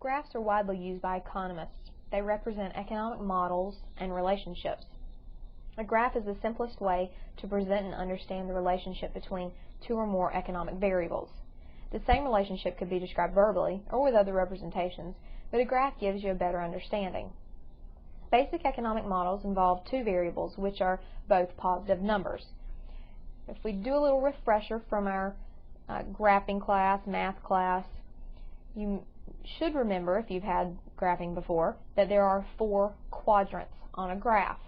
Graphs are widely used by economists. They represent economic models and relationships. A graph is the simplest way to present and understand the relationship between two or more economic variables. The same relationship could be described verbally or with other representations, but a graph gives you a better understanding. Basic economic models involve two variables, which are both positive numbers. If we do a little refresher from our graphing class, math class, you should remember, if you've had graphing before, that there are 4 quadrants on a graph.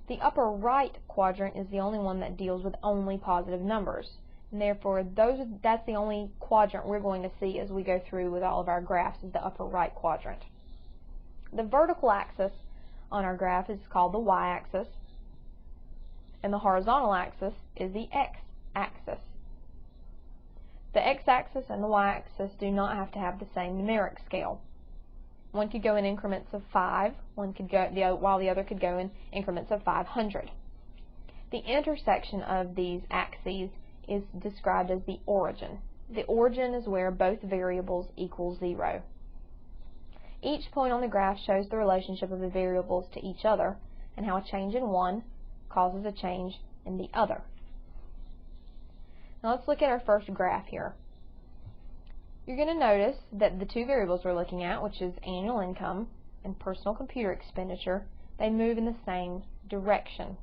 The upper right quadrant is the only one that deals with only positive numbers, and therefore that's the only quadrant we're going to see as we go through with all of our graphs, is the upper right quadrant. The vertical axis on our graph is called the y-axis, and the horizontal axis is the x-axis. The x-axis and the y-axis do not have to have the same numeric scale. One could go in increments of 5, while the other could go in increments of 500. The intersection of these axes is described as the origin. The origin is where both variables equal 0. Each point on the graph shows the relationship of the variables to each other and how a change in one causes a change in the other. Now let's look at our first graph here. You're going to notice that the two variables we're looking at, which is annual income and personal computer expenditure, they move in the same direction.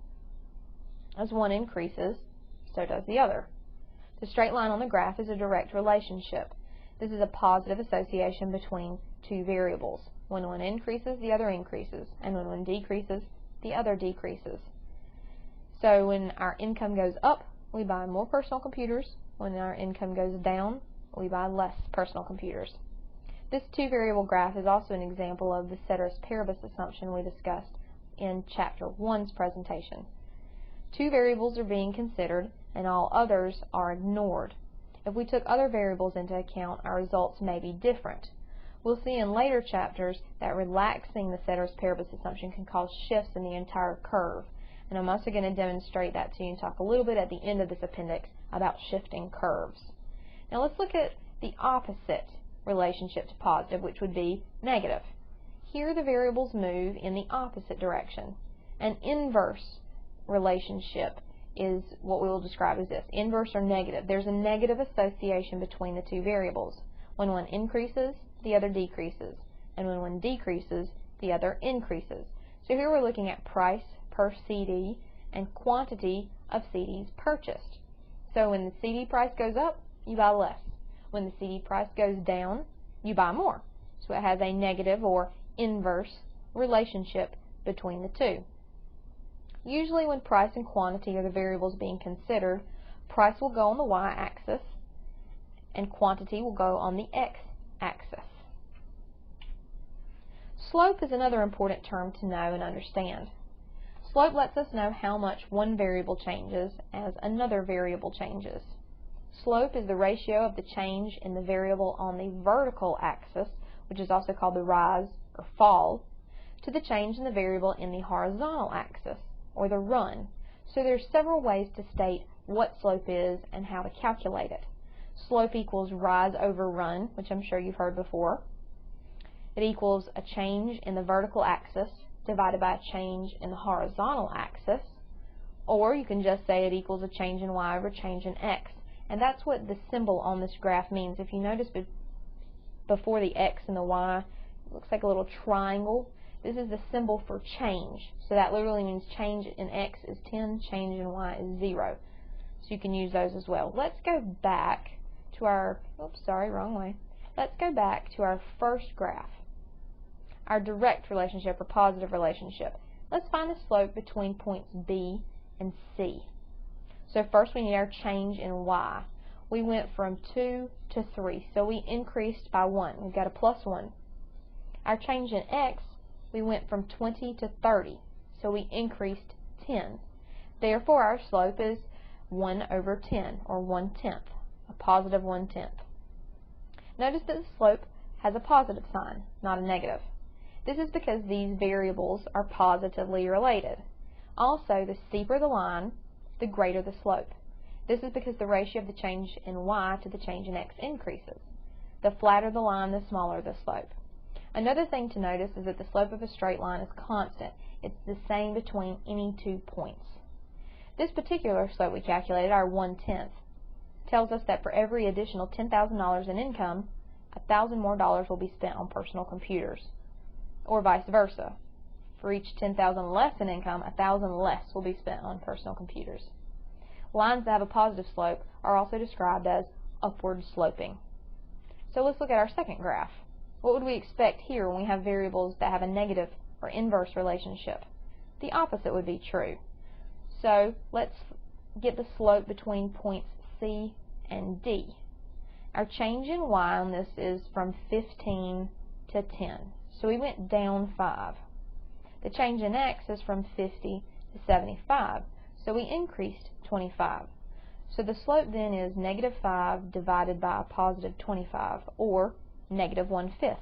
As one increases, so does the other. The straight line on the graph is a direct relationship. This is a positive association between two variables. When one increases, the other increases, and when one decreases, the other decreases. So when our income goes up, we buy more personal computers. When our income goes down, we buy less personal computers. This two-variable graph is also an example of the ceteris paribus assumption we discussed in Chapter 1's presentation. Two variables are being considered, and all others are ignored. If we took other variables into account, our results may be different. We'll see in later chapters that relaxing the ceteris paribus assumption can cause shifts in the entire curve. And I'm also going to demonstrate that to you and talk a little bit at the end of this appendix about shifting curves. Now let's look at the opposite relationship to positive, which would be negative. Here the variables move in the opposite direction. An inverse relationship is what we will describe as this, inverse or negative. There's a negative association between the two variables. When one increases, the other decreases, and when one decreases, the other increases. So here we're looking at price per CD and quantity of CDs purchased. So when the CD price goes up, you buy less. When the CD price goes down, you buy more. So it has a negative or inverse relationship between the two. Usually when price and quantity are the variables being considered, price will go on the y-axis and quantity will go on the x-axis. Slope is another important term to know and understand. Slope lets us know how much one variable changes as another variable changes. Slope is the ratio of the change in the variable on the vertical axis, which is also called the rise or fall, to the change in the variable in the horizontal axis, or the run. So there's several ways to state what slope is and how to calculate it. Slope equals rise over run, which I'm sure you've heard before. It equals a change in the vertical axis divided by a change in the horizontal axis, or you can just say it equals a change in y over change in x. And that's what the symbol on this graph means. If you notice before the x and the y, it looks like a little triangle. This is the symbol for change. So that literally means change in x is 10, change in y is 0. So you can use those as well. Let's go back to our, oops, sorry, wrong way. Let's go back to our first graph, our direct relationship or positive relationship. Let's find the slope between points B and C. So first we need our change in y. We went from 2 to 3, so we increased by 1. We've got a plus 1. Our change in x, we went from 20 to 30, so we increased 10. Therefore our slope is 1 over 10, or 1/10, a positive 1/10. Notice that the slope has a positive sign, not a negative. This is because these variables are positively related. Also, the steeper the line, the greater the slope. This is because the ratio of the change in y to the change in x increases. The flatter the line, the smaller the slope. Another thing to notice is that the slope of a straight line is constant. It's the same between any 2 points. This particular slope we calculated, our 1/10, tells us that for every additional $10,000 in income, $1,000 more will be spent on personal computers, or vice versa. For each $10,000 less in income, $1,000 less will be spent on personal computers. Lines that have a positive slope are also described as upward sloping. So let's look at our second graph. What would we expect here when we have variables that have a negative or inverse relationship? The opposite would be true. So let's get the slope between points C and D. Our change in y on this is from 15 to 10. So we went down 5. The change in x is from 50 to 75. So we increased 25. So the slope then is -5 divided by +25, or -1/5.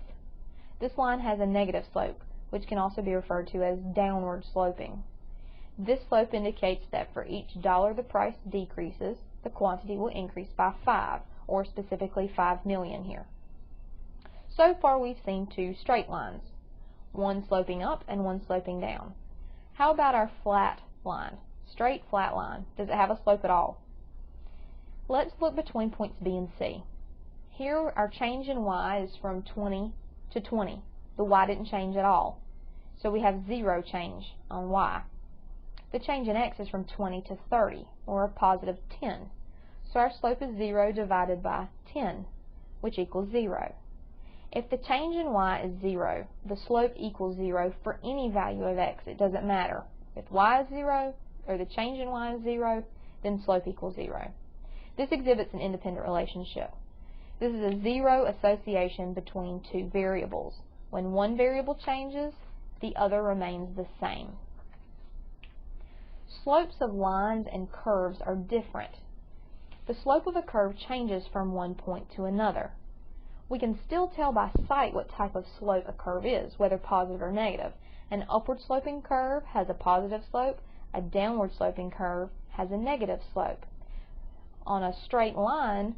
This line has a negative slope, which can also be referred to as downward sloping. This slope indicates that for each dollar the price decreases, the quantity will increase by 5, or specifically 5 million here. So far we've seen 2 straight lines, one sloping up and one sloping down. How about our flat line? Straight flat line. Does it have a slope at all? Let's look between points B and C. Here our change in y is from 20 to 20. The y didn't change at all. So we have 0 change on y. The change in x is from 20 to 30, or a +10. So our slope is 0 divided by 10, which equals 0. If the change in y is 0, the slope equals 0 for any value of x. It doesn't matter. If y is 0, or the change in y is 0, then slope equals 0. This exhibits an independent relationship. This is a zero association between 2 variables. When one variable changes, the other remains the same. Slopes of lines and curves are different. The slope of a curve changes from one point to another. We can still tell by sight what type of slope a curve is, whether positive or negative. An upward sloping curve has a positive slope. A downward sloping curve has a negative slope. On a straight line,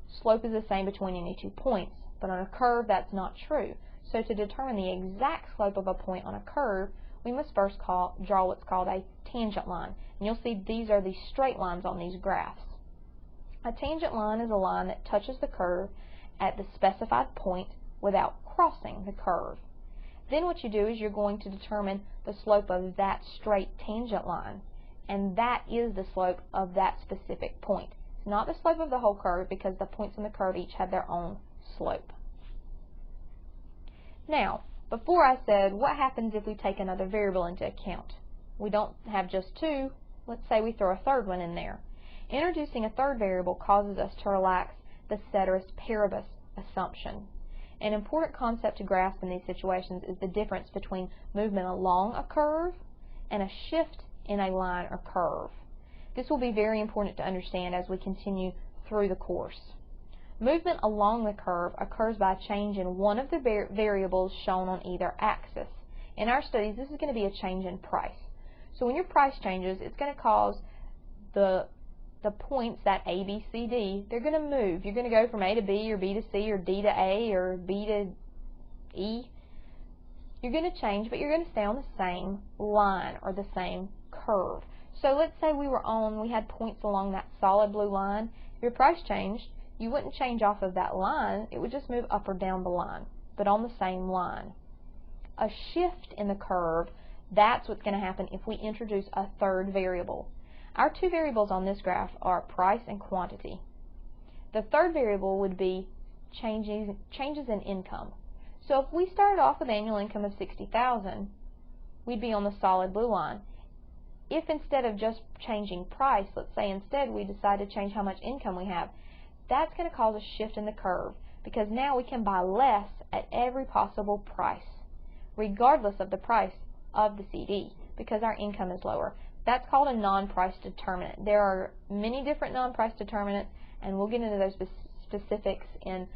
slope is the same between any 2 points, but on a curve that's not true. So to determine the exact slope of a point on a curve, we must first draw what's called a tangent line. And you'll see these are the straight lines on these graphs. A tangent line is a line that touches the curve at the specified point without crossing the curve. Then what you do is you're going to determine the slope of that straight tangent line, and that is the slope of that specific point. It's not the slope of the whole curve, because the points on the curve each have their own slope. Now, before I said, what happens if we take another variable into account? We don't have just 2. Let's say we throw a third one in there. Introducing a third variable causes us to relax the ceteris paribus assumption. An important concept to grasp in these situations is the difference between movement along a curve and a shift in a line or curve. This will be very important to understand as we continue through the course. Movement along the curve occurs by a change in one of the variables shown on either axis. In our studies, this is going to be a change in price. So when your price changes, it's going to cause the points, that A, B, C, D, they're going to move. You're going to go from A to B, or B to C, or D to A, or B to E. You're going to change, but you're going to stay on the same line or the same curve. So let's say we had points along that solid blue line. If your price changed, you wouldn't change off of that line. It would just move up or down the line, but on the same line. A shift in the curve, that's what's going to happen if we introduce a third variable. Our 2 variables on this graph are price and quantity. The third variable would be changes in income. So if we started off with annual income of $60,000, we'd be on the solid blue line. If instead of just changing price, let's say instead we decide to change how much income we have, that's going to cause a shift in the curve, because now we can buy less at every possible price, regardless of the price of the CD, because our income is lower. That's called a non-price determinant. There are many different non-price determinants, and we'll get into those specifics in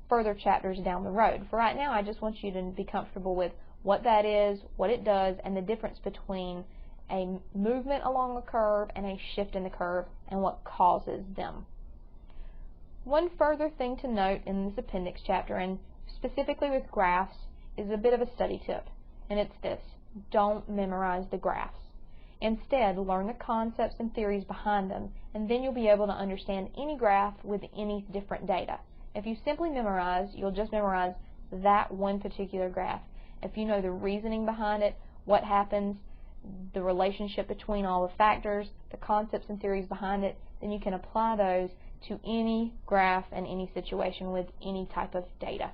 further chapters down the road. For right now, I just want you to be comfortable with what that is, what it does, and the difference between a movement along the curve and a shift in the curve, and what causes them. One further thing to note in this appendix chapter, and specifically with graphs, is a bit of a study tip, and it's this: don't memorize the graphs. Instead, learn the concepts and theories behind them, and then you'll be able to understand any graph with any different data. If you simply memorize, you'll just memorize that one particular graph. If you know the reasoning behind it, what happens, the relationship between all the factors, the concepts and theories behind it, then you can apply those to any graph and any situation with any type of data.